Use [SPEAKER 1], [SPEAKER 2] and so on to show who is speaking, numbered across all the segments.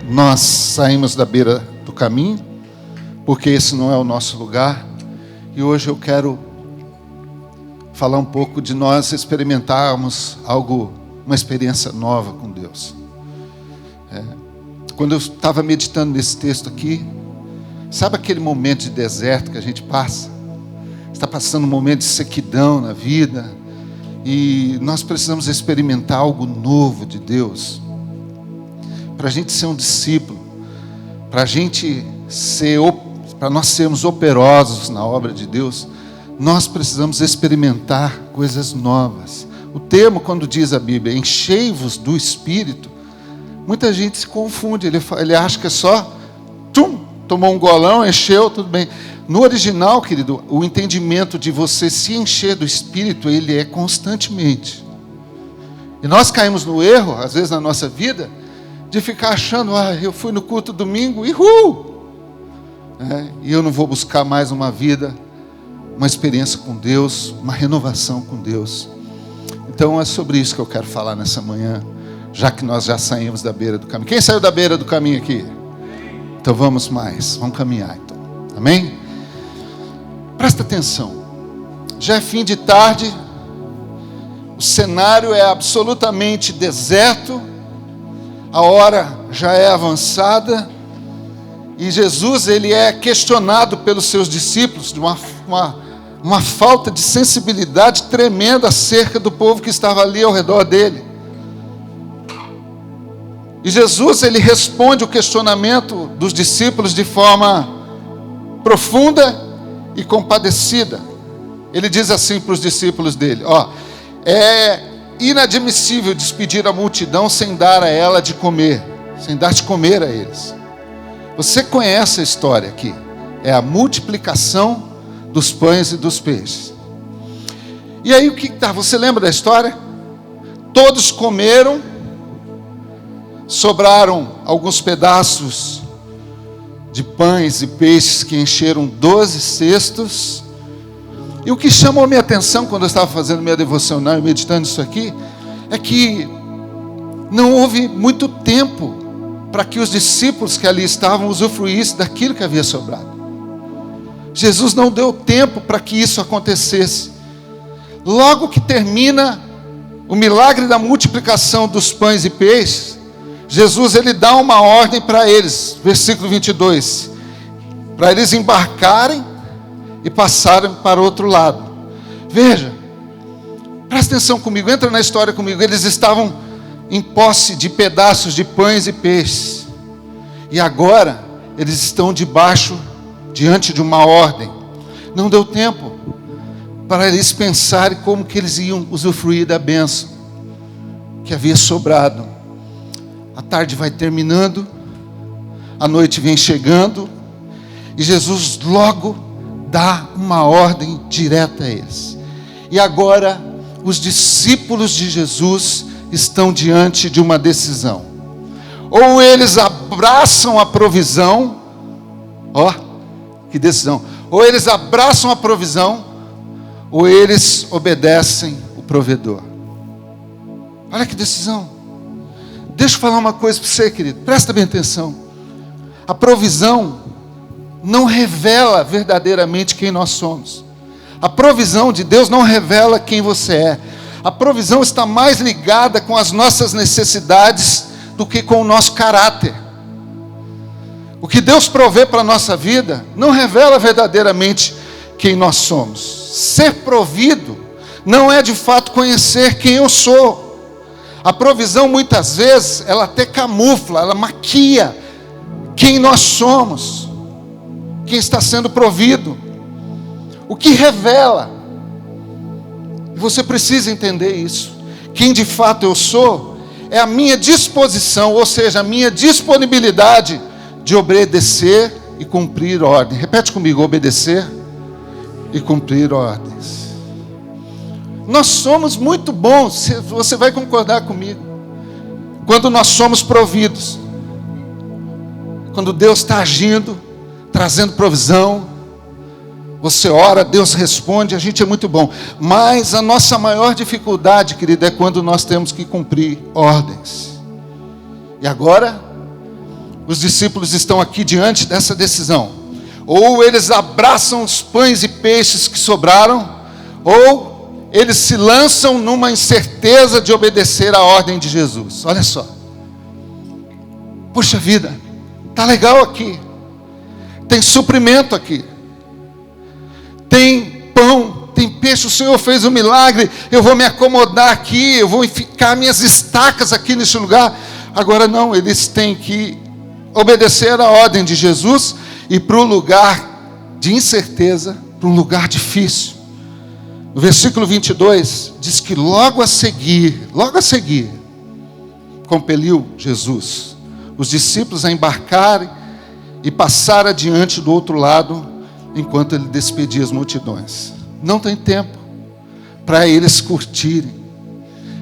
[SPEAKER 1] nós saímos da beira do caminho, porque esse não é o nosso lugar. E hoje eu quero falar um pouco de nós experimentarmos algo, uma experiência nova com Deus. Quando eu estava meditando nesse texto aqui, sabe aquele momento de deserto que a gente passa? Está passando um momento de sequidão na vida, e nós precisamos experimentar algo novo de Deus. Para a gente ser um discípulo, para nós sermos operosos na obra de Deus, nós precisamos experimentar coisas novas. O termo, quando diz a Bíblia, enchei-vos do Espírito, muita gente se confunde, ele acha que é só, tomou um golão, encheu, tudo bem. No original, querido, o entendimento de você se encher do Espírito, ele é constantemente. E nós caímos no erro, às vezes na nossa vida, de ficar achando, eu fui no culto domingo, e eu não vou buscar mais uma vida, uma experiência com Deus, uma renovação com Deus. Então é sobre isso que eu quero falar nessa manhã, já que nós já saímos da beira do caminho. Quem saiu da beira do caminho aqui? Então vamos caminhar então. Amém? Presta atenção. Já é fim de tarde, o cenário é absolutamente deserto, a hora já é avançada, e Jesus ele é questionado pelos seus discípulos de uma falta de sensibilidade tremenda acerca do povo que estava ali ao redor dele. E Jesus ele responde o questionamento dos discípulos de forma profunda e compadecida. Ele diz assim para os discípulos dele: é inadmissível despedir a multidão sem dar a ela de comer, sem dar de comer a eles. Você conhece a história aqui, é a multiplicação dos pães e dos peixes. E aí o que está? Você lembra da história? Todos comeram, sobraram alguns pedaços de pães e peixes que encheram 12 cestos. E o que chamou minha atenção quando eu estava fazendo minha devocional e meditando isso aqui, é que não houve muito tempo para que os discípulos que ali estavam usufruíssem daquilo que havia sobrado. Jesus não deu tempo para que isso acontecesse. Logo que termina o milagre da multiplicação dos pães e peixes, Jesus ele dá uma ordem para eles, versículo 22, para eles embarcarem e passarem para o outro lado. Veja, presta atenção comigo, entra na história comigo. Eles estavam em posse de pedaços de pães e peixes, e agora eles estão diante de uma ordem. Não deu tempo para eles pensarem como que eles iam usufruir da bênção que havia sobrado. A tarde vai terminando, a noite vem chegando, e Jesus logo dá uma ordem direta a eles. E agora os discípulos de Jesus estão diante de uma decisão. Ou eles abraçam a provisão, que decisão! Ou eles abraçam a provisão, ou eles obedecem o provedor. Olha que decisão. Deixa eu falar uma coisa para você, querido, presta bem atenção. A provisão não revela verdadeiramente quem nós somos. A provisão de Deus não revela quem você é. A provisão está mais ligada com as nossas necessidades do que com o nosso caráter. O que Deus provê para a nossa vida não revela verdadeiramente quem nós somos. Ser provido não é de fato conhecer quem eu sou. A provisão muitas vezes, ela até camufla, ela maquia quem nós somos, quem está sendo provido. O que revela, e você precisa entender isso, quem de fato eu sou, é a minha disposição, ou seja, a minha disponibilidade de obedecer e cumprir ordens. Repete comigo: obedecer e cumprir ordens. Nós somos muito bons, você vai concordar comigo, quando nós somos providos, quando Deus está agindo, trazendo provisão, você ora, Deus responde, a gente é muito bom. Mas a nossa maior dificuldade, querido, é quando nós temos que cumprir ordens. E agora, os discípulos estão aqui diante dessa decisão. Ou eles abraçam os pães e peixes que sobraram, ou eles se lançam numa incerteza de obedecer à ordem de Jesus. Olha só. Puxa vida, tá legal aqui. Tem suprimento aqui. Tem pão, tem peixe, o Senhor fez um milagre, eu vou me acomodar aqui, eu vou ficar minhas estacas aqui nesse lugar. Agora não, eles têm que obedecer à ordem de Jesus e para um lugar de incerteza, para um lugar difícil. No versículo 22, diz que logo a seguir, compeliu Jesus os discípulos a embarcarem e passar adiante do outro lado, enquanto ele despedia as multidões. Não tem tempo para eles curtirem.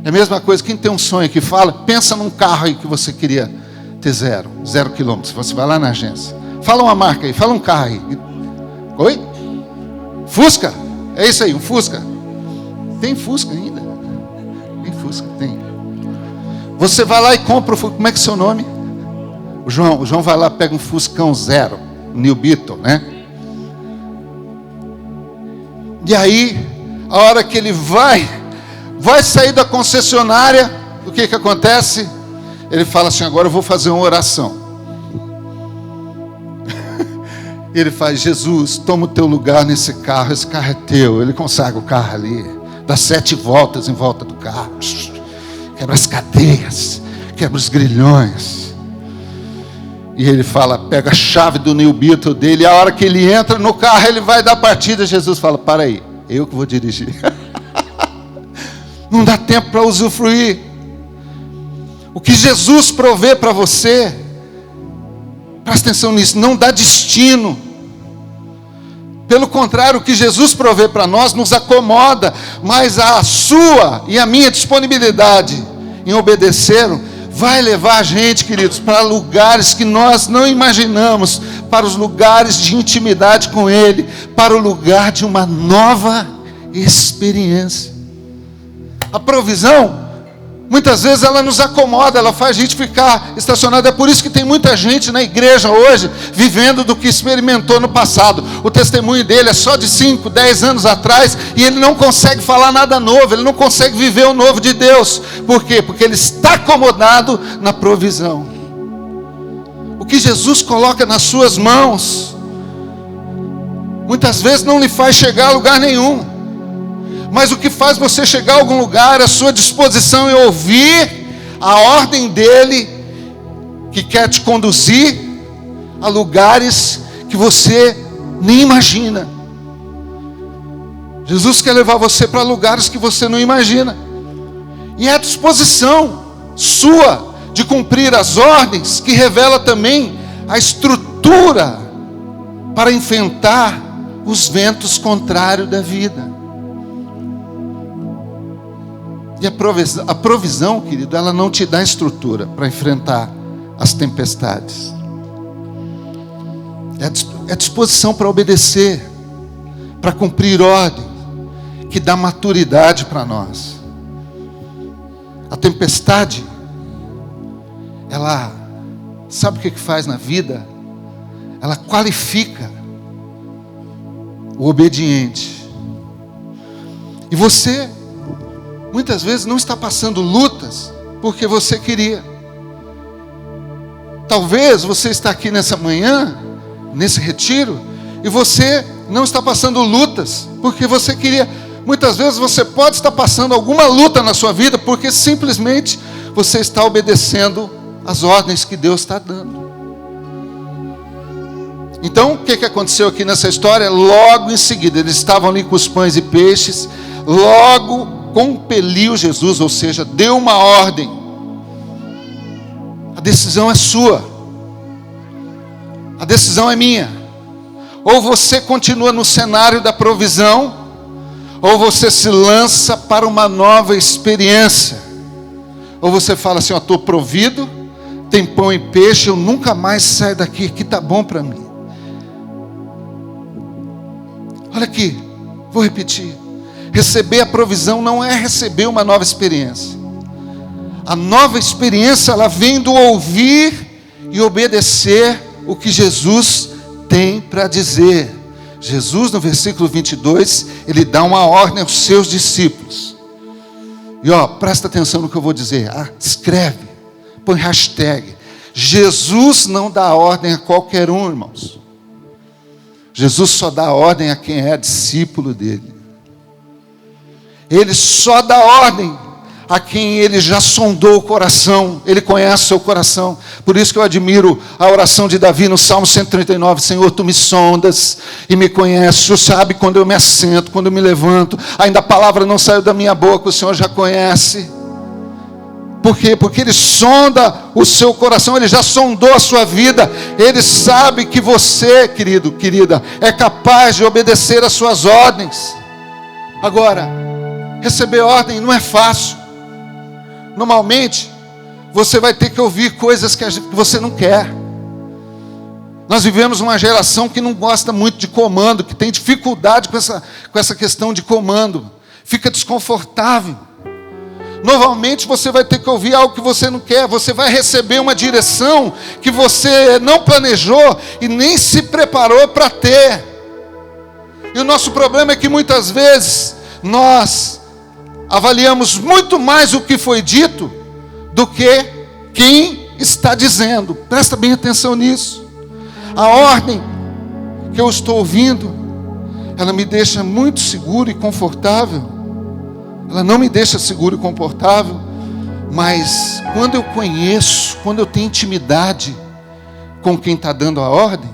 [SPEAKER 1] É a mesma coisa, quem tem um sonho que fala, pensa num carro aí que você queria ter 0 quilômetros. Você vai lá na agência, fala uma marca aí, fala um carro aí. Oi? Fusca? É isso aí, um Fusca. Tem Fusca ainda? Tem Fusca, tem. Você vai lá e compra o Fusca. Como é que é o seu nome? O João vai lá, pega um Fuscão 0, New Beetle, né? E aí, a hora que ele vai sair da concessionária, o que acontece? Ele fala assim, agora eu vou fazer uma oração. Ele faz, Jesus, toma o teu lugar nesse carro, esse carro é teu. Ele consagra o carro ali, dá 7 voltas em volta do carro, quebra as cadeias, quebra os grilhões. E ele fala, pega a chave do New Beetle dele, e a hora que ele entra no carro, ele vai dar partida. Jesus fala, para aí, eu que vou dirigir. Não dá tempo para usufruir. O que Jesus provê para você, presta atenção nisso, não dá destino. Pelo contrário, o que Jesus provê para nós nos acomoda, mas a sua e a minha disponibilidade em obedecer vai levar a gente, queridos, para lugares que nós não imaginamos, para os lugares de intimidade com Ele, para o lugar de uma nova experiência. A provisão, muitas vezes ela nos acomoda, ela faz a gente ficar estacionado. É por isso que tem muita gente na igreja hoje vivendo do que experimentou no passado. O testemunho dele é só de 5, 10 anos atrás e ele não consegue falar nada novo, ele não consegue viver o novo de Deus. Por quê? Porque ele está acomodado na provisão. O que Jesus coloca nas suas mãos muitas vezes não lhe faz chegar a lugar nenhum. Mas o que faz você chegar a algum lugar, a sua disposição em ouvir a ordem dele, que quer te conduzir a lugares que você nem imagina. Jesus quer levar você para lugares que você não imagina. E é a disposição sua de cumprir as ordens que revela também a estrutura para enfrentar os ventos contrários da vida. E a provisão, querido, ela não te dá estrutura para enfrentar as tempestades. É a disposição para obedecer, para cumprir ordem, que dá maturidade para nós. A tempestade, ela, sabe o que faz na vida? Ela qualifica o obediente. E você muitas vezes não está passando lutas porque você queria. Talvez você está aqui nessa manhã, nesse retiro, e você não está passando lutas porque você queria. Muitas vezes você pode estar passando alguma luta na sua vida porque simplesmente você está obedecendo as ordens que Deus está dando. Então, o que aconteceu aqui nessa história? Logo em seguida, eles estavam ali com os pães e peixes, logo compeliu Jesus, ou seja, deu uma ordem. A decisão é sua. A decisão é minha. Ou você continua no cenário da provisão, ou você se lança para uma nova experiência. Ou você fala assim, estou provido, tem pão e peixe, eu nunca mais saio daqui, aqui está bom para mim. Olha aqui, vou repetir. Receber a provisão não é receber uma nova experiência. A nova experiência, ela vem do ouvir e obedecer o que Jesus tem para dizer. Jesus, no versículo 22, ele dá uma ordem aos seus discípulos. E presta atenção no que eu vou dizer. Escreve, põe hashtag. Jesus não dá ordem a qualquer um, irmãos. Jesus só dá ordem a quem é discípulo dele. Ele só dá ordem a quem ele já sondou o coração. Ele conhece o seu coração. Por isso que eu admiro a oração de Davi no Salmo 139. Senhor, tu me sondas e me conheces. O Senhor sabe quando eu me assento, quando eu me levanto. Ainda a palavra não saiu da minha boca, o Senhor já conhece. Por quê? Porque ele sonda o seu coração. Ele já sondou a sua vida. Ele sabe que você, querido, querida, é capaz de obedecer às suas ordens. Agora, receber ordem não é fácil. Normalmente, você vai ter que ouvir coisas que você não quer. Nós vivemos uma geração que não gosta muito de comando, que tem dificuldade com essa questão de comando. Fica desconfortável. Normalmente, você vai ter que ouvir algo que você não quer. Você vai receber uma direção que você não planejou e nem se preparou para ter. E o nosso problema é que muitas vezes nós avaliamos muito mais o que foi dito do que quem está dizendo. Presta bem atenção nisso. A ordem que eu estou ouvindo, ela me deixa muito seguro e confortável. Ela não me deixa seguro e confortável, mas quando eu conheço, quando eu tenho intimidade com quem está dando a ordem,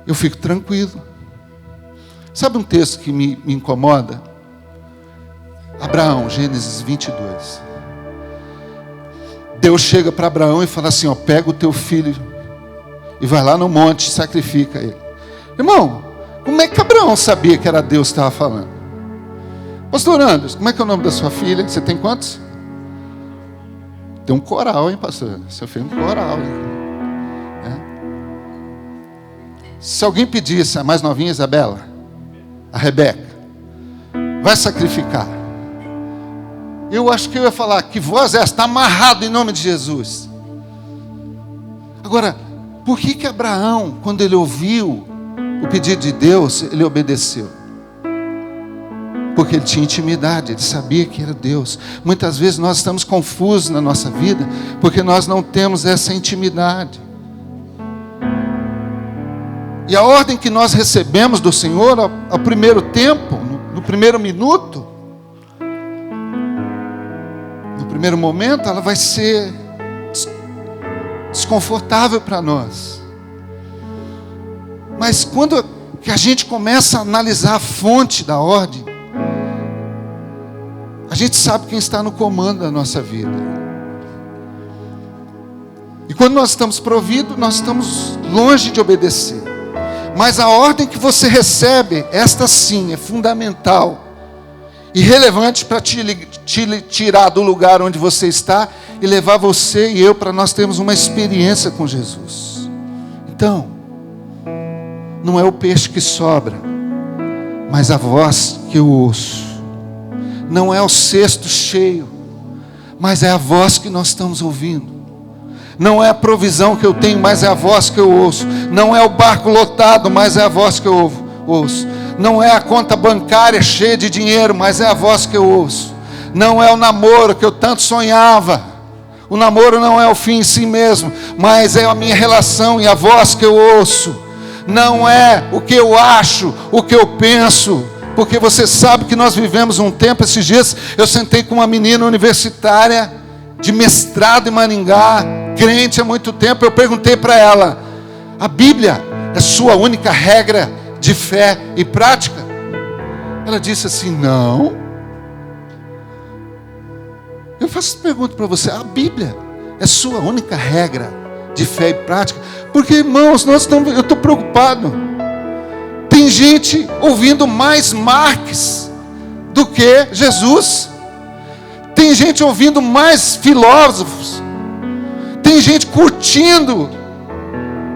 [SPEAKER 1] eu fico tranquilo. Sabe um texto que me incomoda? Abraão, Gênesis 22. Deus chega para Abraão e fala assim, pega o teu filho e vai lá no monte e sacrifica ele. Irmão, como é que Abraão sabia que era Deus que estava falando? Pastor Anderson, como é que é o nome da sua filha? Você tem quantos? Tem um coral, hein, pastor? Seu filho tem um coral, hein? Se alguém pedisse, a mais novinha, Isabela, a Rebeca, vai sacrificar. Eu acho que eu ia falar, que voz é essa? Está amarrado em nome de Jesus. Agora, por que Abraão, quando ele ouviu o pedido de Deus, ele obedeceu? Porque ele tinha intimidade, ele sabia que era Deus. Muitas vezes nós estamos confusos na nossa vida, porque nós não temos essa intimidade. E a ordem que nós recebemos do Senhor, ao primeiro tempo, no primeiro minuto, no primeiro momento, ela vai ser desconfortável para nós. Mas quando que a gente começa a analisar a fonte da ordem, a gente sabe quem está no comando da nossa vida. E quando nós estamos providos, nós estamos longe de obedecer. Mas a ordem que você recebe, esta sim, é fundamental e relevante para te tirar do lugar onde você está e levar você e eu para nós termos uma experiência com Jesus. Então, não é o peixe que sobra, mas a voz que eu ouço. Não é o cesto cheio, mas é a voz que nós estamos ouvindo. Não é a provisão que eu tenho, mas é a voz que eu ouço. Não é o barco lotado, mas é a voz que eu ouço. Não é a conta bancária cheia de dinheiro, mas é a voz que eu ouço. Não é o namoro que eu tanto sonhava. O namoro não é o fim em si mesmo, mas é a minha relação e a voz que eu ouço. Não é o que eu acho, o que eu penso, porque você sabe que nós vivemos um tempo. Esses dias eu sentei com uma menina universitária de mestrado em Maringá, crente há muito tempo. Eu perguntei para ela: a Bíblia é sua única regra de fé e prática? Ela disse assim: não. Eu faço essa pergunta para você: a Bíblia é sua única regra de fé e prática? Porque, irmãos, eu estou preocupado. Tem gente ouvindo mais Marx do que Jesus. Tem gente ouvindo mais filósofos. Tem gente curtindo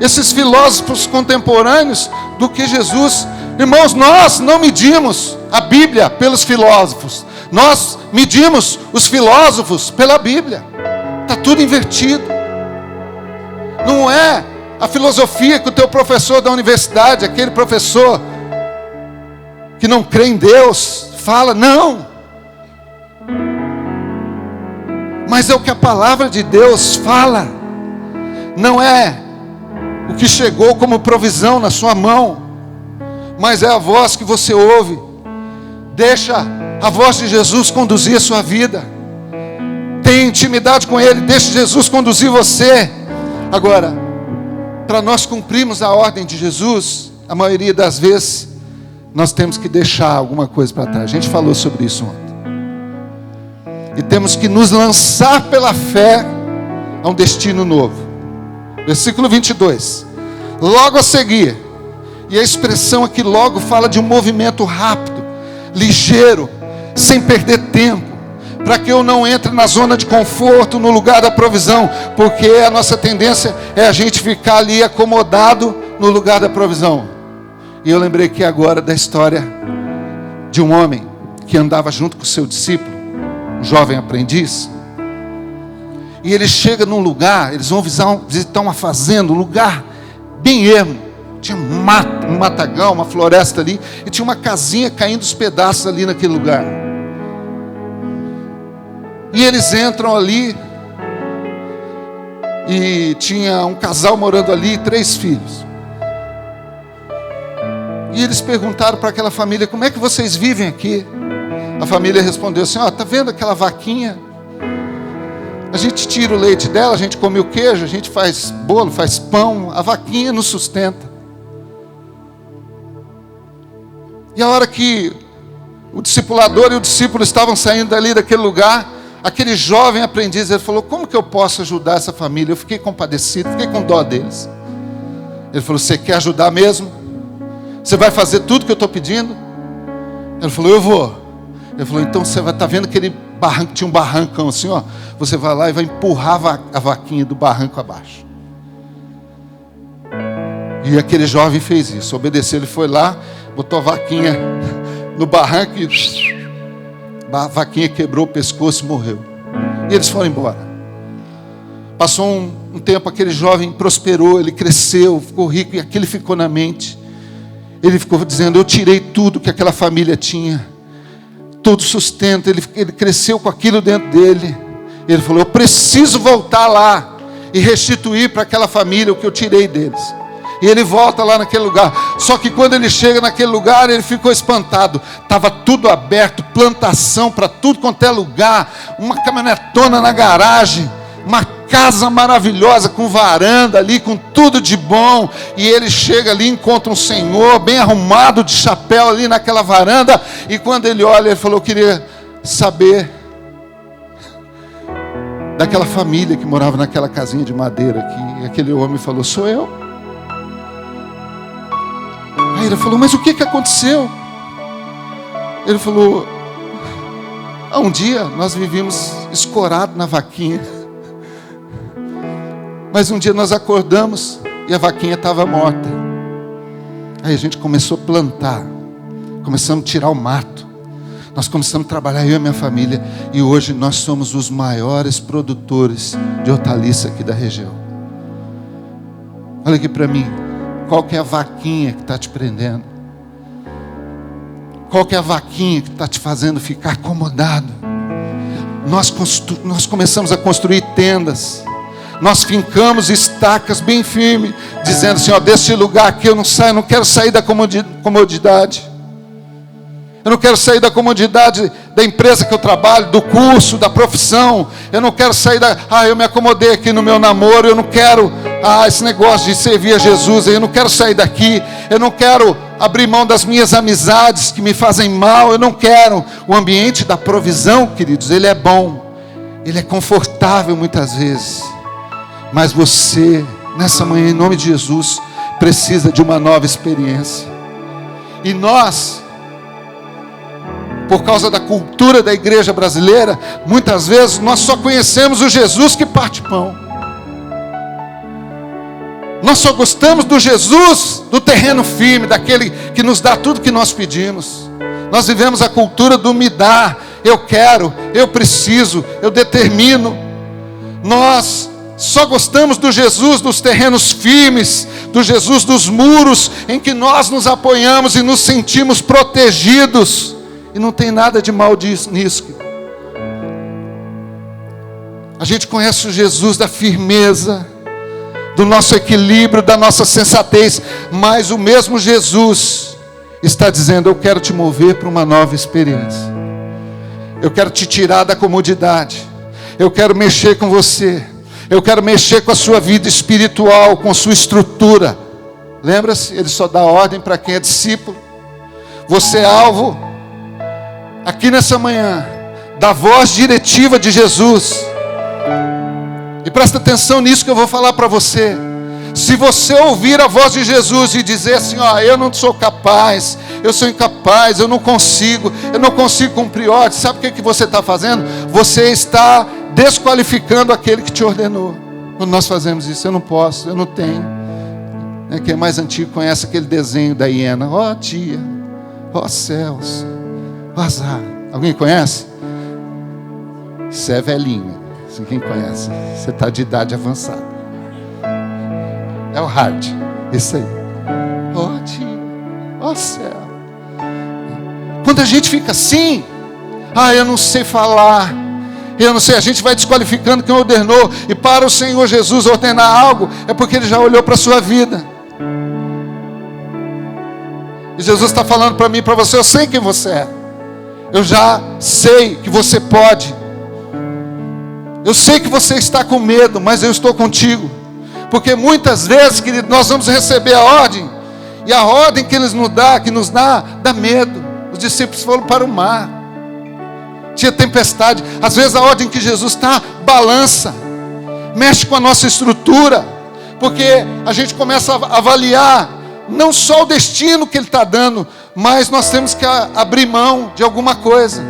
[SPEAKER 1] esses filósofos contemporâneos do que Jesus. Irmãos, nós não medimos a Bíblia pelos filósofos. Nós medimos os filósofos pela Bíblia. Está tudo invertido. Não é a filosofia que o teu professor da universidade, aquele professor que não crê em Deus, fala, não. Mas é o que a palavra de Deus fala. Não é o que chegou como provisão na sua mão, mas é a voz que você ouve. Deixa a voz de Jesus conduzir a sua vida. Tenha intimidade com Ele, deixe Jesus conduzir você. Agora, para nós cumprirmos a ordem de Jesus, a maioria das vezes, nós temos que deixar alguma coisa para trás. A gente falou sobre isso ontem. E temos que nos lançar pela fé a um destino novo. Versículo 22. Logo a seguir, e a expressão aqui logo fala de um movimento rápido, ligeiro, sem perder tempo, para que eu não entre na zona de conforto, no lugar da provisão, porque a nossa tendência é a gente ficar ali acomodado no lugar da provisão. E eu lembrei aqui agora da história de um homem que andava junto com o seu discípulo, um jovem aprendiz, e ele chega num lugar, eles vão visitar uma fazenda, um lugar bem ermo, tinha um matagão, uma floresta ali, e tinha uma casinha caindo os pedaços ali naquele lugar. E eles entram ali, e tinha um casal morando ali, 3 filhos. E eles perguntaram para aquela família, como é que vocês vivem aqui? A família respondeu assim, tá vendo aquela vaquinha? A gente tira o leite dela, a gente come o queijo, a gente faz bolo, faz pão, a vaquinha nos sustenta. E a hora que o discipulador e o discípulo estavam saindo dali daquele lugar, aquele jovem aprendiz, ele falou, como que eu posso ajudar essa família? Eu fiquei compadecido, fiquei com dó deles. Ele falou, você quer ajudar mesmo? Você vai fazer tudo que eu estou pedindo? Ele falou, eu vou. Ele falou, então você vai estar vendo aquele barranco, tinha um barrancão assim, você vai lá e vai empurrar a vaquinha do barranco abaixo. E aquele jovem fez isso, obedeceu, ele foi lá, botou a vaquinha no barranco e a vaquinha quebrou o pescoço e morreu. E eles foram embora. Passou um tempo, aquele jovem prosperou, ele cresceu, ficou rico, e aquilo ficou na mente. Ele ficou dizendo, eu tirei tudo que aquela família tinha, todo sustento, ele cresceu com aquilo dentro dele. Ele falou, eu preciso voltar lá e restituir para aquela família o que eu tirei deles. E ele volta lá naquele lugar. Só que quando ele chega naquele lugar, ele ficou espantado. Estava tudo aberto, plantação para tudo quanto é lugar, uma caminhonetona na garagem, uma casa maravilhosa com varanda ali, com tudo de bom. E ele chega ali, encontra um senhor bem arrumado, de chapéu ali naquela varanda. E quando ele olha, ele falou, eu queria saber daquela família que morava naquela casinha de madeira aqui. E aquele homem falou, sou eu. Aí ele falou, mas o que aconteceu? Ele falou, um dia nós vivíamos escorado na vaquinha. Mas um dia nós acordamos e a vaquinha estava morta. Aí a gente começou a plantar, começamos a tirar o mato, nós começamos a trabalhar, eu e a minha família, e hoje nós somos os maiores produtores de hortaliça aqui da região. Olha aqui para mim, qual que é a vaquinha que está te prendendo? Qual que é a vaquinha que está te fazendo ficar acomodado? Nós começamos a construir tendas, nós fincamos estacas bem firmes, dizendo assim, desse lugar aqui eu não saio, eu não quero sair da comodidade. Eu não quero sair da comodidade da empresa que eu trabalho, do curso, da profissão. Eu não quero sair eu me acomodei aqui no meu namoro, eu não quero, esse negócio de servir a Jesus, eu não quero sair daqui, eu não quero abrir mão das minhas amizades que me fazem mal, eu não quero. O ambiente da provisão, queridos, ele é bom, ele é confortável muitas vezes. Mas você, nessa manhã, em nome de Jesus, precisa de uma nova experiência. E nós, por causa da cultura da igreja brasileira, muitas vezes nós só conhecemos o Jesus que parte pão. Nós só gostamos do Jesus do terreno firme, daquele que nos dá tudo que nós pedimos. Nós vivemos a cultura do me dá, eu quero, eu preciso, eu determino. Nós Só gostamos do Jesus dos terrenos firmes, do Jesus dos muros, em que nós nos apoiamos e nos sentimos protegidos. E não tem nada de mal nisso. A gente conhece o Jesus da firmeza, do nosso equilíbrio, da nossa sensatez. Mas o mesmo Jesus está dizendo: eu quero te mover para uma nova experiência. Eu quero te tirar da comodidade. Eu quero mexer com você. Eu quero mexer com a sua vida espiritual, com a sua estrutura. Lembra-se? Ele só dá ordem para quem é discípulo. Você é alvo, aqui nessa manhã, da voz diretiva de Jesus. E presta atenção nisso que eu vou falar para você. Se você ouvir a voz de Jesus e dizer assim: eu não sou capaz, eu sou incapaz, eu não consigo cumprir ordens. Sabe o que você está fazendo? Você está desqualificando aquele que te ordenou. Quando nós fazemos isso: eu não posso, eu não tenho. Quem é mais antigo conhece aquele desenho da hiena: tia, céus, azar. Alguém conhece? Você é velhinho, assim, quem conhece? Você está de idade avançada. É o hard, isso aí. Tia, céu. Quando a gente fica assim: eu não sei falar, eu não sei, a gente vai desqualificando quem ordenou. E para o Senhor Jesus ordenar algo, é porque Ele já olhou para a sua vida. E Jesus está falando para mim e para você: eu sei quem você é. Eu já sei que você pode. Eu sei que você está com medo, mas eu estou contigo. Porque muitas vezes, querido, nós vamos receber a ordem, e a ordem que Ele nos dá medo. Os discípulos foram para o mar, tinha tempestade. Às vezes a ordem que Jesus está balança, mexe com a nossa estrutura, porque a gente começa a avaliar não só o destino que Ele está dando, mas nós temos que abrir mão de alguma coisa.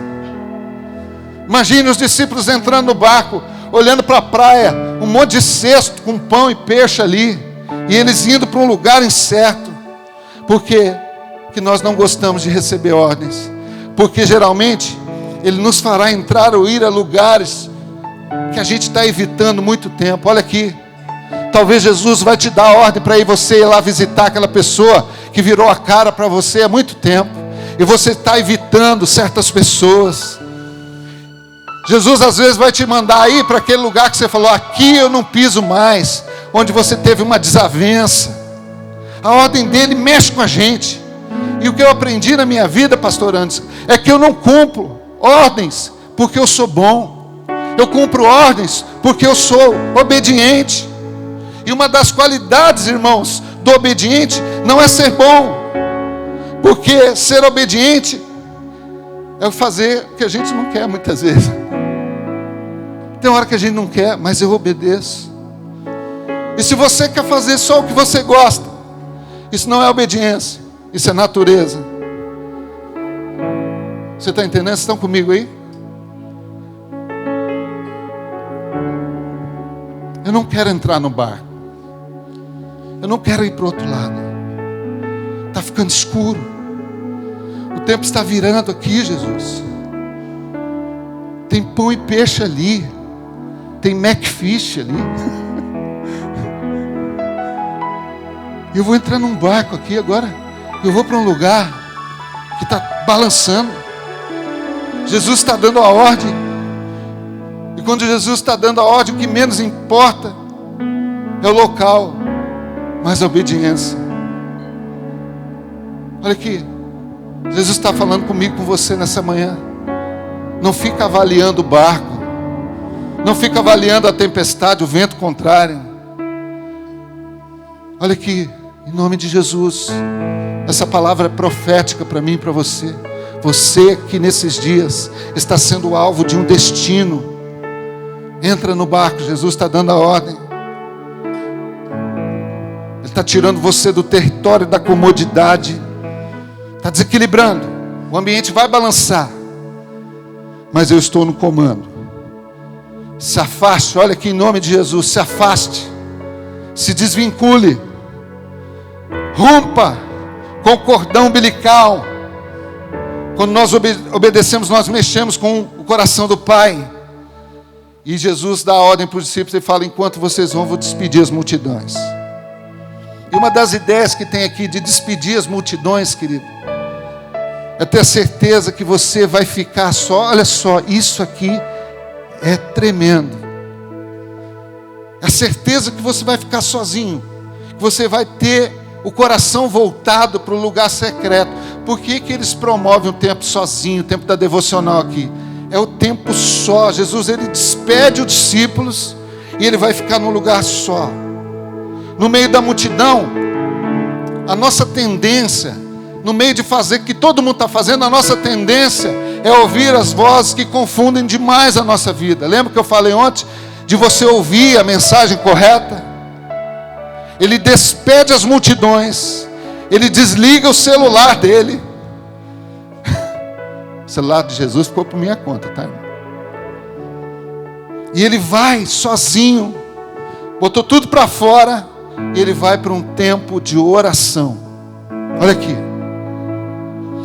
[SPEAKER 1] Imagine os discípulos entrando no barco, olhando para a praia, um monte de cesto com pão e peixe ali, e eles indo para um lugar incerto. Por quê? Porque nós não gostamos de receber ordens, porque geralmente Ele nos fará entrar ou ir a lugares que a gente está evitando muito tempo. Olha aqui, talvez Jesus vai te dar a ordem para você ir lá visitar aquela pessoa que virou a cara para você há muito tempo, e você está evitando certas pessoas. Jesus às vezes vai te mandar ir para aquele lugar que você falou: aqui eu não piso mais, onde você teve uma desavença. A ordem dele mexe com a gente. E o que eu aprendi na minha vida, pastor Anderson, é que eu não cumpro ordens porque eu sou bom. Eu cumpro ordens porque eu sou obediente. E uma das qualidades, irmãos, do obediente não é ser bom, porque ser obediente é fazer o que a gente não quer muitas vezes. Tem hora que a gente não quer, mas eu obedeço. E se você quer fazer só o que você gosta, isso não é obediência, isso é natureza. Você está entendendo? Vocês estão comigo aí? Eu não quero entrar no barco. Eu não quero ir para o outro lado. Está ficando escuro. O tempo está virando aqui, Jesus. Tem pão e peixe ali. Tem Macfish ali. Eu vou entrar num barco aqui agora. Eu vou para um lugar que está balançando. Jesus está dando a ordem. E quando Jesus está dando a ordem, o que menos importa é o local, mas a obediência. Olha aqui, Jesus está falando comigo, com você nessa manhã. Não fica avaliando o barco, não fica avaliando a tempestade, o vento contrário. Olha aqui, em nome de Jesus, essa palavra é profética para mim e para você. Você que nesses dias está sendo alvo de um destino, entra no barco. Jesus está dando a ordem. Ele está tirando você do território da comodidade, está desequilibrando. O ambiente vai balançar, mas eu estou no comando. Se afaste, olha aqui em nome de Jesus, se afaste, se desvincule, rompa com o cordão umbilical. Quando nós obedecemos, nós mexemos com o coração do Pai. E Jesus dá a ordem para os discípulos e fala: enquanto vocês vão, vou despedir as multidões. E uma das ideias que tem aqui de despedir as multidões, querido, é ter certeza que você vai ficar só. Olha só, isso aqui é tremendo. É a certeza que você vai ficar sozinho, que você vai ter o coração voltado para o lugar secreto. Por que que eles promovem o tempo sozinho, o tempo da devocional aqui? É o tempo só. Jesus, ele despede os discípulos e ele vai ficar num lugar só. No meio da multidão, a nossa tendência, no meio de fazer o que todo mundo está fazendo, a nossa tendência é ouvir as vozes que confundem demais a nossa vida. Lembra que eu falei ontem de você ouvir a mensagem correta? Ele despede as multidões, ele desliga o celular dele. O celular de Jesus ficou por minha conta, tá, irmão? E ele vai sozinho, botou tudo para fora, e ele vai para um tempo de oração. Olha aqui,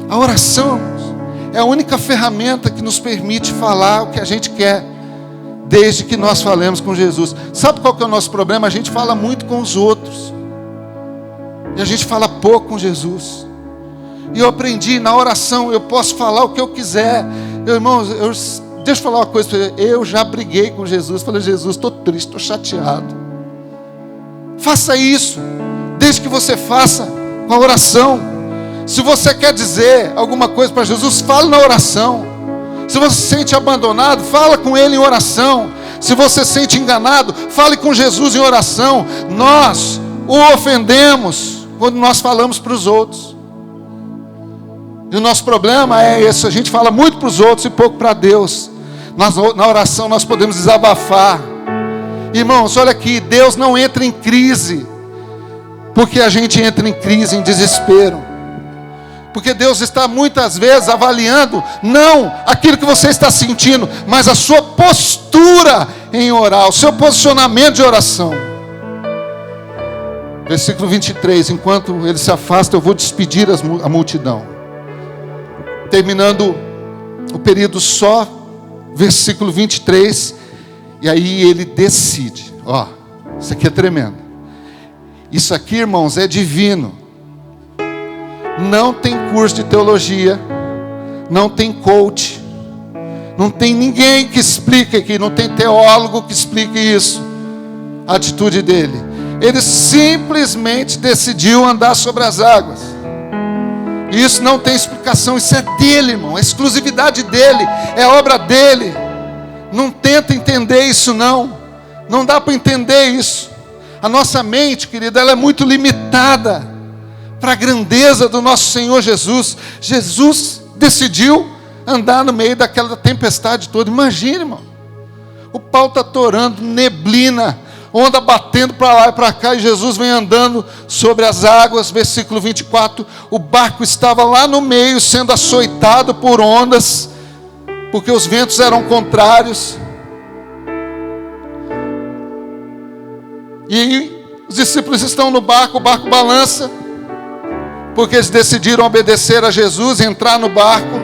[SPEAKER 1] a oração é a única ferramenta que nos permite falar o que a gente quer, desde que nós falemos com Jesus. Sabe qual que é o nosso problema? A gente fala muito com os outros, e a gente fala pouco com Jesus. E eu aprendi, na oração eu posso falar o que eu quiser. Meu irmão, deixa eu falar uma coisa para você. Eu já briguei com Jesus. Falei: Jesus, estou triste, estou chateado. Faça isso, desde que você faça com a oração. Se você quer dizer alguma coisa para Jesus, fale na oração. Se você se sente abandonado, fala com Ele em oração. Se você se sente enganado, fale com Jesus em oração. Nós o ofendemos quando nós falamos para os outros. E o nosso problema é esse: a gente fala muito para os outros e pouco para Deus. Na oração nós podemos desabafar. Irmãos, olha aqui, Deus não entra em crise porque a gente entra em crise, em desespero. Porque Deus está muitas vezes avaliando, não aquilo que você está sentindo, mas a sua postura em orar, o seu posicionamento de oração. Versículo 23, enquanto ele se afasta, eu vou despedir a multidão. Terminando o período só, versículo 23, e aí ele decide. Ó, isso aqui é tremendo. Isso aqui, irmãos, é divino. Não tem curso de teologia, não tem coach, não tem ninguém que explique aqui, não tem teólogo que explique isso, a atitude dele. Ele simplesmente decidiu andar sobre as águas. Isso não tem explicação, isso é dele, irmão, é exclusividade dele, é obra dele. Não tenta entender isso não dá para entender isso. A nossa mente, querida, ela é muito limitada para a grandeza do nosso Senhor Jesus. Jesus decidiu andar no meio daquela tempestade toda. Imagina, irmão, o pau está torando, neblina, onda batendo para lá e para cá, e Jesus vem andando sobre as águas. Versículo 24, o barco estava lá no meio, sendo açoitado por ondas, porque os ventos eram contrários. E os discípulos estão no barco, o barco balança, porque eles decidiram obedecer a Jesus, entrar no barco.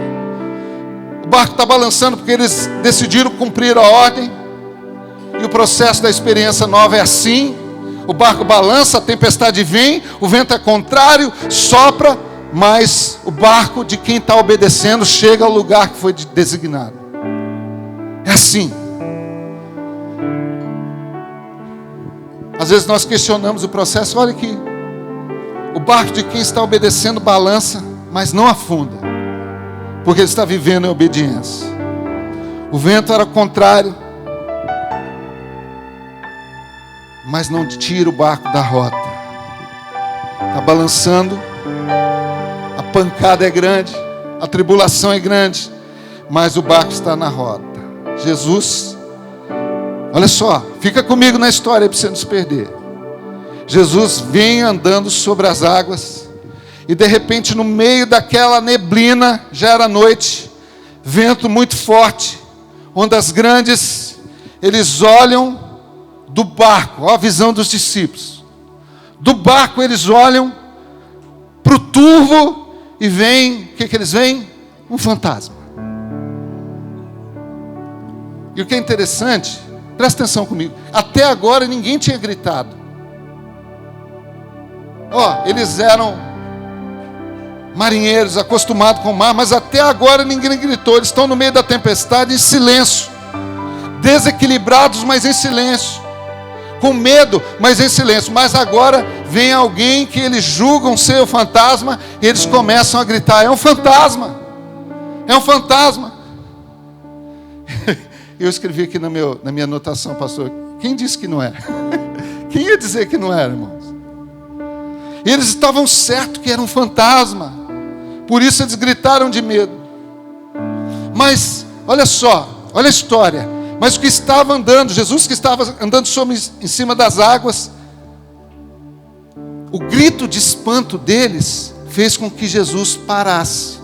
[SPEAKER 1] O barco está balançando porque eles decidiram cumprir a ordem. E o processo da experiência nova é assim: o barco balança, a tempestade vem, o vento é contrário, sopra, mas o barco de quem está obedecendo chega ao lugar que foi designado. É assim. Às vezes nós questionamos o processo. Olha aqui, o barco de quem está obedecendo balança, mas não afunda, porque ele está vivendo em obediência. O vento era contrário, mas não tira o barco da rota. Está balançando, a pancada é grande, a tribulação é grande, mas o barco está na rota. Jesus, olha só, fica comigo na história para você não se perder. Jesus vem andando sobre as águas, e de repente no meio daquela neblina, já era noite, vento muito forte, ondas grandes. Eles olham do barco, olha a visão dos discípulos. Do barco eles olham para o turvo e veem, o que eles veem? Um fantasma. E o que é interessante Presta atenção comigo. Até agora ninguém tinha gritado. Eles eram marinheiros, acostumados com o mar, mas até agora ninguém gritou. Eles estão no meio da tempestade, em silêncio. Desequilibrados, mas em silêncio. Com medo, mas em silêncio. Mas agora vem alguém que eles julgam ser o fantasma, e eles começam a gritar: é um fantasma! É um fantasma! Eu escrevi aqui na minha anotação, pastor: quem disse que não é? Quem ia dizer que não era, irmãos? E eles estavam certos que era um fantasma. Por isso eles gritaram de medo. Mas, olha só, olha a história. Mas o que estava andando, Jesus que estava andando em cima das águas, o grito de espanto deles fez com que Jesus parasse.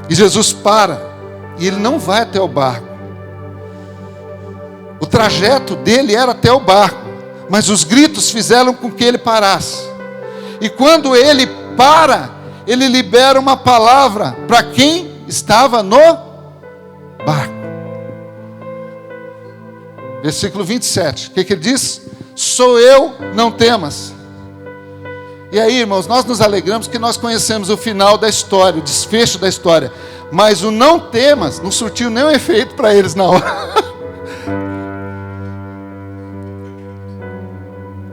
[SPEAKER 1] E Jesus para, e ele não vai até o barco. O trajeto dele era até o barco, mas os gritos fizeram com que ele parasse. E quando ele para, ele libera uma palavra para quem estava no barco. Versículo 27, o que ele diz? Sou eu, não temas. E aí, irmãos, nós nos alegramos que nós conhecemos o final da história, o desfecho da história. Mas o não temas não surtiu nenhum efeito para eles na hora.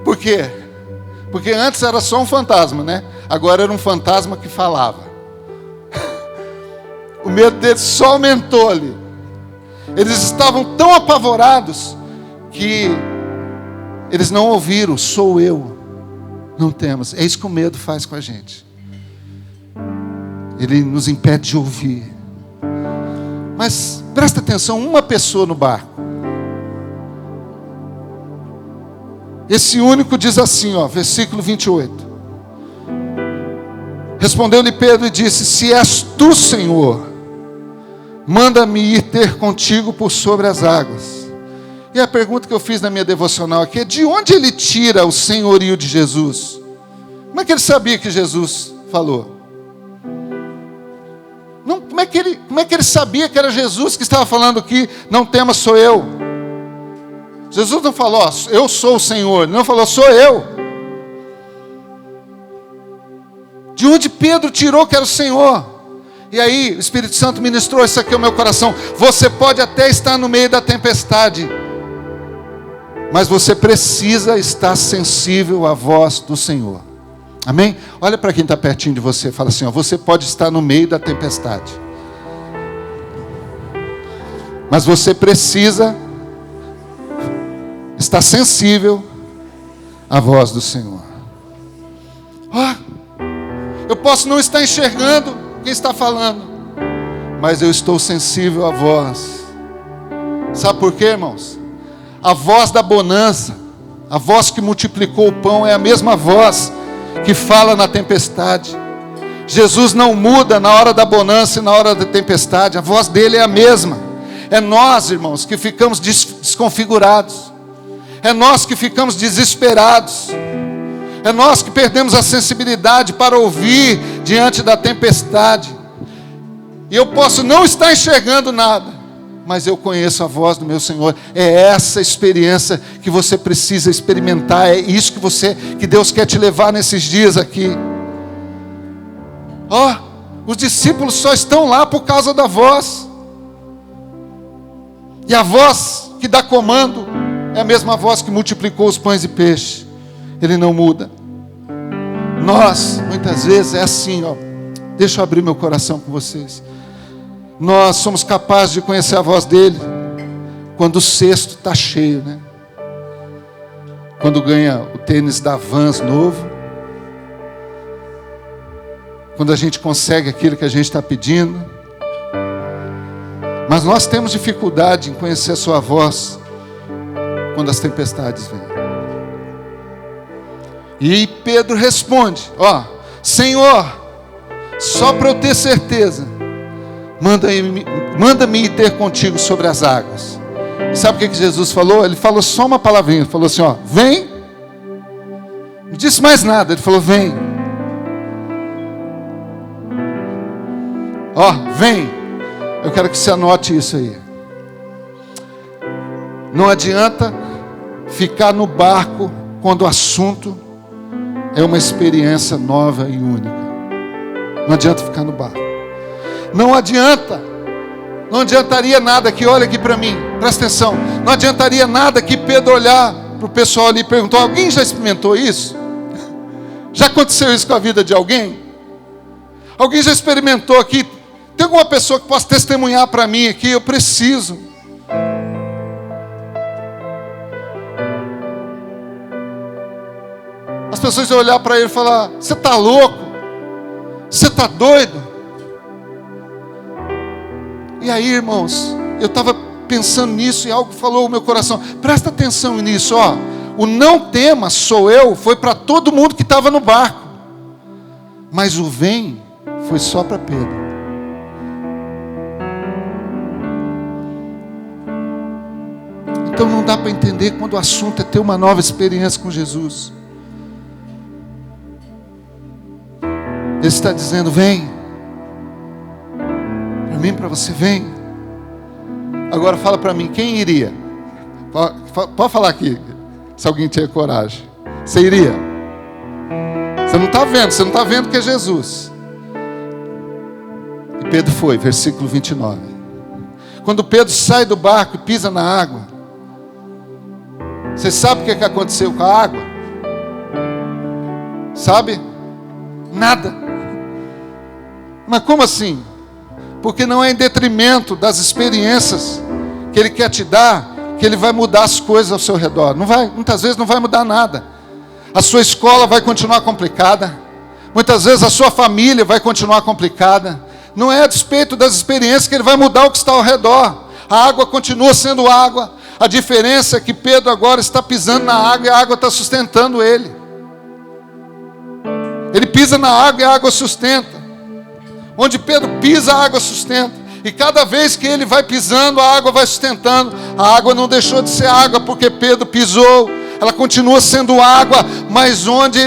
[SPEAKER 1] Por quê? Porque antes era só um fantasma, né? Agora era um fantasma que falava. O medo deles só aumentou ali. Eles estavam tão apavorados que eles não ouviram: sou eu, não temas. É isso que o medo faz com a gente. Ele nos impede de ouvir. Mas presta atenção, uma pessoa no barco. Esse único diz assim, versículo 28. Respondeu-lhe Pedro e disse: se és tu, Senhor, manda-me ir ter contigo por sobre as águas. E a pergunta que eu fiz na minha devocional aqui é: de onde ele tira o senhorio de Jesus? Como é que ele sabia que Jesus falou? Não, como é que ele sabia que era Jesus que estava falando aqui? Não temas, sou eu. Jesus não falou: eu sou o Senhor. Não falou: sou eu. De onde Pedro tirou que era o Senhor? E aí o Espírito Santo ministrou isso aqui ao meu coração. Você pode até estar no meio da tempestade, mas você precisa estar sensível à voz do Senhor. Amém? Olha para quem está pertinho de você e fala assim: você pode estar no meio da tempestade, mas você precisa estar sensível à voz do Senhor. Eu posso não estar enxergando quem está falando, mas eu estou sensível à voz. Sabe por quê, irmãos? A voz da bonança, a voz que multiplicou o pão, é a mesma voz que fala na tempestade. Jesus não muda na hora da bonança e na hora da tempestade. A voz dele é a mesma. É nós, irmãos, que ficamos desconfigurados. É nós que ficamos desesperados. É nós que perdemos a sensibilidade para ouvir diante da tempestade. E eu posso não estar enxergando nada, mas eu conheço a voz do meu Senhor. É essa experiência que você precisa experimentar. É isso que Deus quer te levar nesses dias aqui. Os discípulos só estão lá por causa da voz. E a voz que dá comando é a mesma voz que multiplicou os pães e peixes. Ele não muda. Nós, muitas vezes, é assim, deixa eu abrir meu coração com vocês. Nós somos capazes de conhecer a voz dele quando o cesto está cheio, né? Quando ganha o tênis da Vans novo, quando a gente consegue aquilo que a gente está pedindo. Mas nós temos dificuldade em conhecer a sua voz quando as tempestades vêm. E Pedro responde: Senhor, só para eu ter certeza, manda-me ir ter contigo sobre as águas. E sabe o que Jesus falou? Ele falou só uma palavrinha. Ele falou assim: vem. Não disse mais nada. Ele falou: vem. Vem. Eu quero que você anote isso aí. Não adianta ficar no barco quando o assunto é uma experiência nova e única. Não adianta ficar no barco. Não adiantaria nada que, olha aqui para mim, presta atenção, não adiantaria nada que Pedro olhar para o pessoal ali e perguntar: alguém já experimentou isso? Já aconteceu isso com a vida de alguém? Alguém já experimentou aqui? Tem alguma pessoa que possa testemunhar para mim aqui? Eu preciso. As pessoas vão olhar para ele e falar: você está louco? Você está doido? E aí, irmãos, eu estava pensando nisso e algo falou no meu coração. Presta atenção nisso, ó. O não tema sou eu, foi para todo mundo que estava no barco. Mas o vem foi só para Pedro. Então não dá para entender quando o assunto é ter uma nova experiência com Jesus. Ele está dizendo: vem. Para mim, para você, vem. Agora fala para mim, quem iria? Pode falar aqui, se alguém tiver coragem. Você iria? Você não está vendo que é Jesus. E Pedro foi, versículo 29. Quando Pedro sai do barco e pisa na água, você sabe o que aconteceu com a água? Sabe? Nada. Mas como assim? Porque não é em detrimento das experiências que Ele quer te dar que Ele vai mudar as coisas ao seu redor. Não vai, muitas vezes não vai mudar nada. A sua escola vai continuar complicada. Muitas vezes a sua família vai continuar complicada. Não é a despeito das experiências que Ele vai mudar o que está ao redor. A água continua sendo água. A diferença é que Pedro agora está pisando na água e a água está sustentando ele. Ele pisa na água e a água sustenta. Onde Pedro pisa, a água sustenta. E cada vez que ele vai pisando, a água vai sustentando. A água não deixou de ser água porque Pedro pisou. Ela continua sendo água, mas onde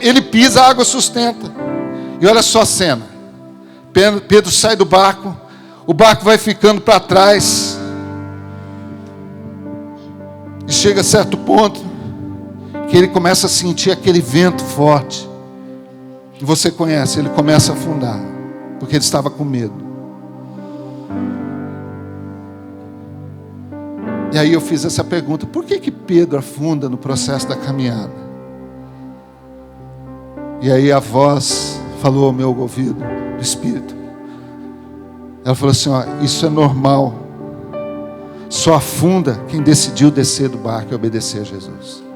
[SPEAKER 1] ele pisa, a água sustenta. E olha só a cena. Pedro sai do barco. O barco vai ficando para trás. E chega a certo ponto que ele começa a sentir aquele vento forte. E você conhece, ele começa a afundar. Porque ele estava com medo. E aí eu fiz essa pergunta: por que Pedro afunda no processo da caminhada? E aí a voz falou ao meu ouvido, do Espírito. Ela falou assim: ó, isso é normal. Só afunda quem decidiu descer do barco e obedecer a Jesus.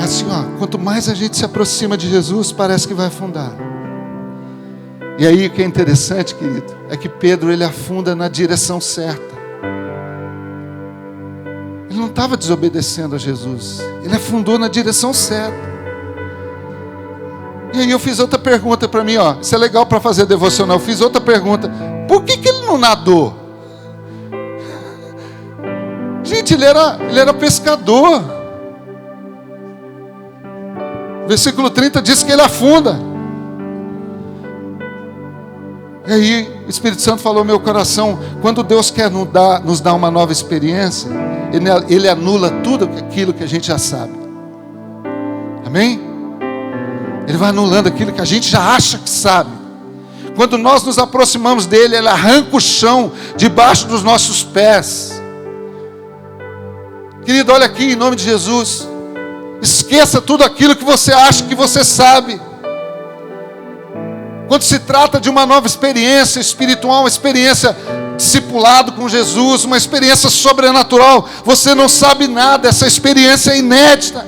[SPEAKER 1] Assim, ó, quanto mais a gente se aproxima de Jesus, parece que vai afundar. E aí o que é interessante, querido, é que Pedro, ele afunda na direção certa. Ele não estava desobedecendo a Jesus. Ele afundou na direção certa. E aí eu fiz outra pergunta para mim, ó. Isso é legal para fazer devocional. Eu fiz outra pergunta: por que ele não nadou? Gente, ele era pescador. Versículo 30 diz que ele afunda. E aí o Espírito Santo falou no meu coração: quando Deus quer nos dar uma nova experiência, Ele anula tudo aquilo que a gente já sabe. Amém? Ele vai anulando aquilo que a gente já acha que sabe. Quando nós nos aproximamos dele, Ele arranca o chão debaixo dos nossos pés. Querido, olha aqui, em nome de Jesus. Esqueça tudo aquilo que você acha que você sabe. Quando se trata de uma nova experiência espiritual, uma experiência discipulado com Jesus, uma experiência sobrenatural, você não sabe nada, essa experiência é inédita.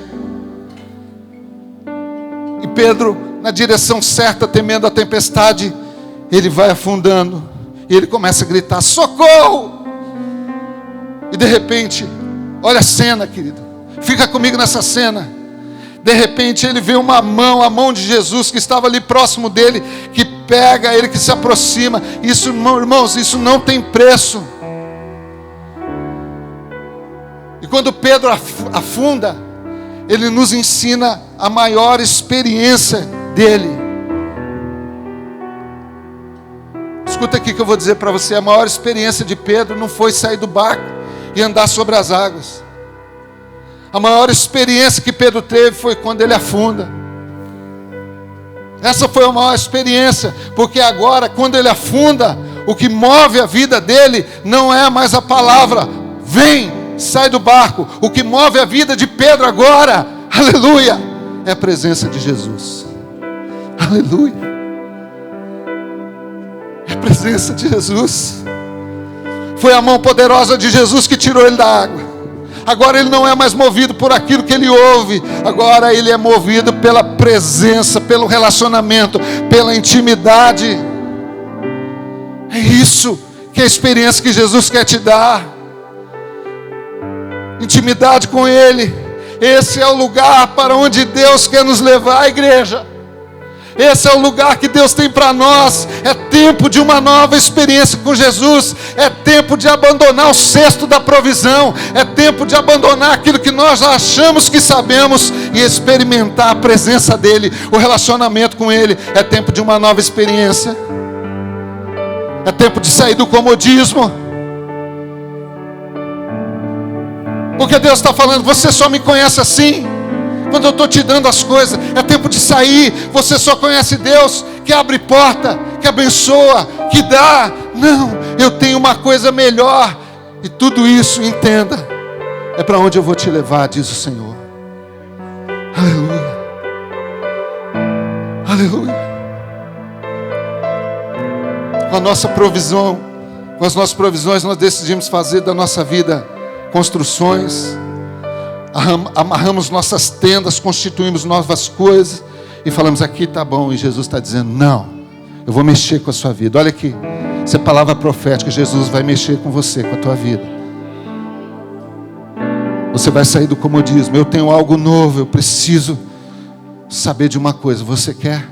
[SPEAKER 1] E Pedro, na direção certa, temendo a tempestade, ele vai afundando, e ele começa a gritar: socorro! E de repente, olha a cena, querido, fica comigo nessa cena. De repente ele vê uma mão, a mão de Jesus que estava ali próximo dele, que pega ele, que se aproxima. Isso, irmãos, isso não tem preço. E quando Pedro afunda, ele nos ensina a maior experiência dele. Escuta aqui que eu vou dizer para você. A maior experiência de Pedro não foi sair do barco e andar sobre as águas. A maior experiência que Pedro teve foi quando ele afunda. Essa foi a maior experiência, porque agora, quando ele afunda, o que move a vida dele não é mais a palavra, vem, sai do barco. O que move a vida de Pedro agora, aleluia, é a presença de Jesus. Aleluia. É a presença de Jesus. Foi a mão poderosa de Jesus que tirou ele da água. Agora ele não é mais movido por aquilo que ele ouve. Agora ele é movido pela presença, pelo relacionamento, pela intimidade. É isso que é a experiência que Jesus quer te dar. Intimidade com Ele. Esse é o lugar para onde Deus quer nos levar, igreja. Esse é o lugar que Deus tem para nós. É tempo de uma nova experiência com Jesus. É tempo de abandonar o cesto da provisão. É tempo de abandonar aquilo que nós achamos que sabemos e experimentar a presença dEle, o relacionamento com Ele. É tempo de uma nova experiência. É tempo de sair do comodismo. Porque Deus está falando, você só me conhece assim, quando eu estou te dando as coisas. É tempo de sair. Você só conhece Deus que abre porta, que abençoa, que dá. Não, eu tenho uma coisa melhor. E tudo isso, entenda, é para onde eu vou te levar, diz o Senhor. Aleluia. Aleluia. Com a nossa provisão, com as nossas provisões, nós decidimos fazer da nossa vida construções, amarramos nossas tendas, constituímos novas coisas e falamos, aqui está bom. E Jesus está dizendo, não, eu vou mexer com a sua vida. Olha aqui, isso é palavra profética. Jesus vai mexer com você, com a tua vida. Você vai sair do comodismo. Eu tenho algo novo, eu preciso saber de uma coisa. Você quer?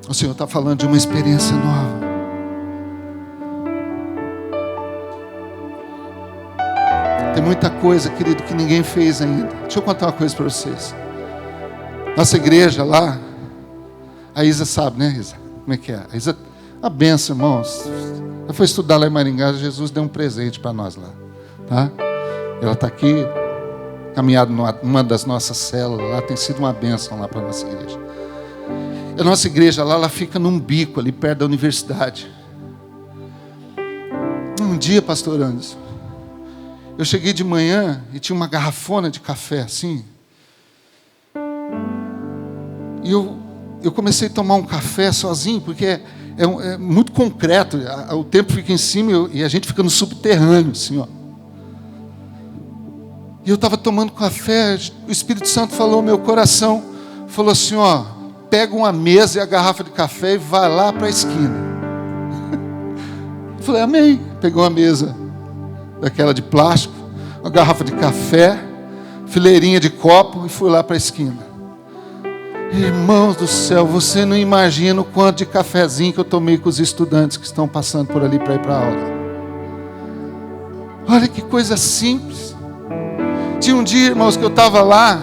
[SPEAKER 1] O Senhor está falando de uma experiência nova. Tem muita coisa, querido, que ninguém fez ainda. Deixa eu contar uma coisa para vocês. Nossa igreja lá, a Isa sabe, né, Isa? Como é que é? A Isa, a benção, irmãos. Ela foi estudar lá em Maringá, Jesus deu um presente para nós lá. Tá? Ela está aqui, caminhado numa das nossas células lá, tem sido uma benção lá para a nossa igreja. A nossa igreja lá, ela fica num bico ali perto da universidade. Um dia, pastor Anderson, eu cheguei de manhã e tinha uma garrafona de café assim. E eu comecei a tomar um café sozinho, porque é muito concreto. O tempo fica em cima e a gente fica no subterrâneo, assim, ó. E eu estava tomando café, o Espírito Santo falou ao meu coração, falou assim, ó, pega uma mesa e a garrafa de café e vai lá para a esquina. Eu falei, amém. Pegou uma mesa daquela de plástico, uma garrafa de café, fileirinha de copo e fui lá para a esquina. Irmãos do céu, você não imagina o quanto de cafezinho que eu tomei com os estudantes que estão passando por ali para ir para a aula. Olha que coisa simples. Tinha um dia, irmãos, que eu estava lá,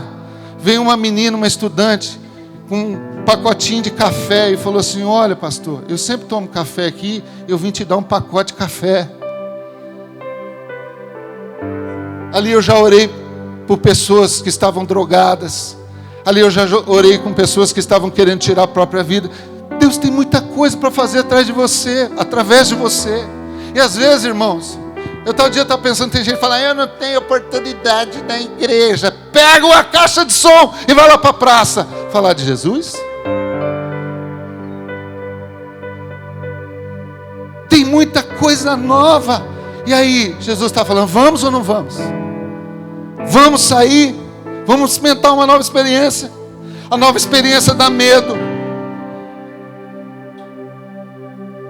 [SPEAKER 1] veio uma menina, uma estudante, com um pacotinho de café e falou assim, olha pastor, eu sempre tomo café aqui, eu vim te dar um pacote de café. Ali eu já orei por pessoas que estavam drogadas. Ali eu já orei com pessoas que estavam querendo tirar a própria vida. Deus tem muita coisa para fazer atrás de você, através de você. E às vezes, irmãos, eu tal dia estava pensando, tem gente que fala, eu não tenho oportunidade na igreja. Pega uma caixa de som e vai lá para a praça falar de Jesus. Tem muita coisa nova. E aí, Jesus está falando, vamos ou não vamos? Vamos sair? Vamos experimentar uma nova experiência? A nova experiência dá medo.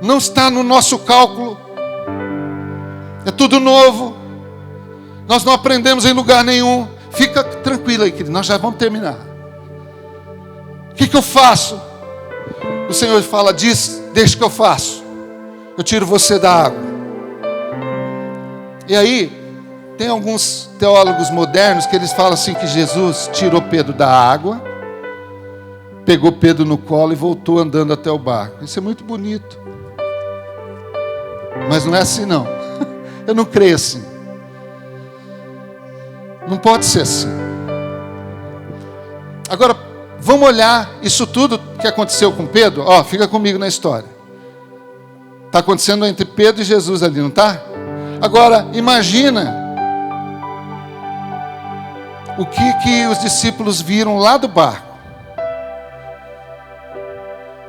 [SPEAKER 1] Não está no nosso cálculo. É tudo novo. Nós não aprendemos em lugar nenhum. Fica tranquilo aí, querido, nós já vamos terminar. O que eu faço? O Senhor fala, deixa que eu faço. Eu tiro você da água. E aí, tem alguns teólogos modernos que eles falam assim que Jesus tirou Pedro da água pegou Pedro no colo e voltou andando até o barco. Isso é muito bonito. Mas não é assim não. Eu não creio assim. Não pode ser assim. Agora, vamos olhar isso tudo que aconteceu com Pedro. Ó, fica comigo na história. Está acontecendo entre Pedro e Jesus ali, não está? Agora, imagina o que os discípulos viram lá do barco.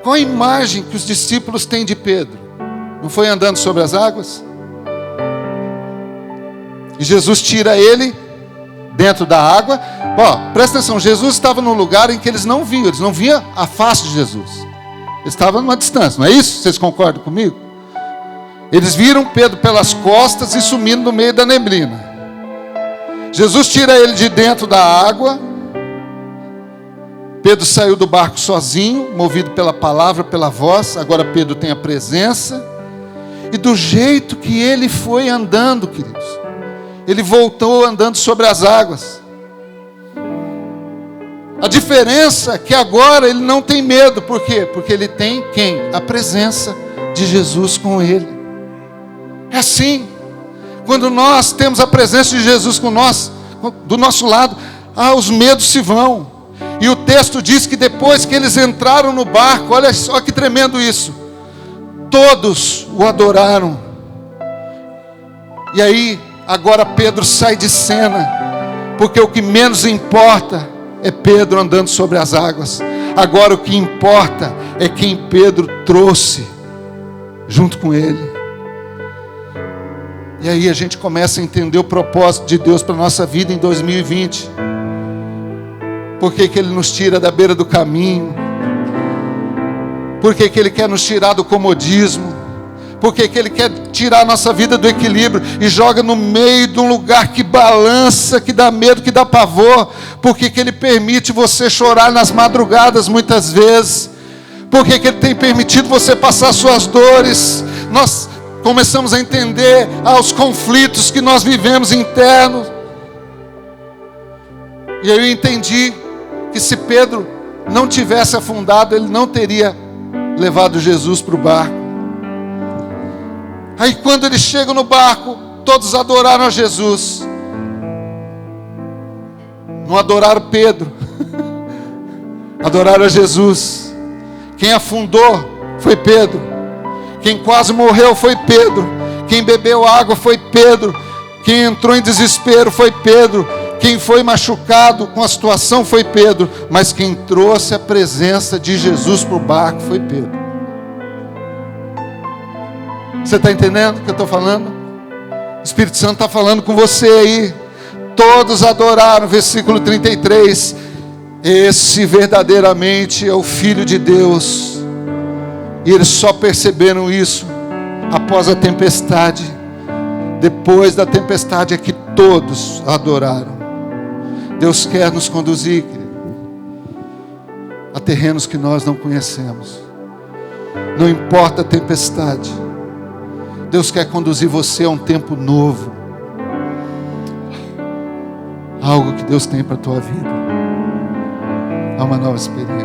[SPEAKER 1] Qual a imagem que os discípulos têm de Pedro? Não foi andando sobre as águas? E Jesus tira ele dentro da água. Ó, presta atenção, Jesus estava num lugar em que eles não viam a face de Jesus. Eles estavam numa distância, não é isso? Vocês concordam comigo? Eles viram Pedro pelas costas e sumindo no meio da neblina. Jesus tira ele de dentro da água. Pedro saiu do barco sozinho, movido pela palavra, pela voz. Agora Pedro tem a presença. E do jeito que ele foi andando, queridos, ele voltou andando sobre as águas. A diferença é que agora ele não tem medo. Por quê? Porque ele tem quem? A presença de Jesus com ele. É assim. Quando nós temos a presença de Jesus do nosso lado, os medos se vão. E o texto diz que depois que eles entraram no barco, olha só que tremendo isso, todos o adoraram. E aí, agora Pedro sai de cena, porque o que menos importa é Pedro andando sobre as águas. Agora o que importa é quem Pedro trouxe junto com ele. E aí a gente começa a entender o propósito de Deus para a nossa vida em 2020. Por que Ele nos tira da beira do caminho? Por que Ele quer nos tirar do comodismo? Por que Ele quer tirar a nossa vida do equilíbrio e joga no meio de um lugar que balança, que dá medo, que dá pavor? Por que Ele permite você chorar nas madrugadas muitas vezes? Por que Ele tem permitido você passar suas dores? Nós começamos a entender os conflitos que nós vivemos internos. E eu entendi que se Pedro não tivesse afundado, ele não teria levado Jesus para o barco. Aí quando eles chegam no barco, todos adoraram a Jesus. Não adoraram Pedro. Adoraram a Jesus. Quem afundou foi Pedro. Quem quase morreu foi Pedro. Quem bebeu água foi Pedro. Quem entrou em desespero foi Pedro. Quem foi machucado com a situação foi Pedro. Mas quem trouxe a presença de Jesus para o barco foi Pedro. Você está entendendo o que eu estou falando? O Espírito Santo está falando com você aí. Todos adoraram, versículo 33. Esse verdadeiramente é o Filho de Deus. E eles só perceberam isso após a tempestade. Depois da tempestade é que todos adoraram. Deus quer nos conduzir, querido, a terrenos que nós não conhecemos. Não importa a tempestade. Deus quer conduzir você a um tempo novo. Algo que Deus tem para a tua vida. A uma nova experiência.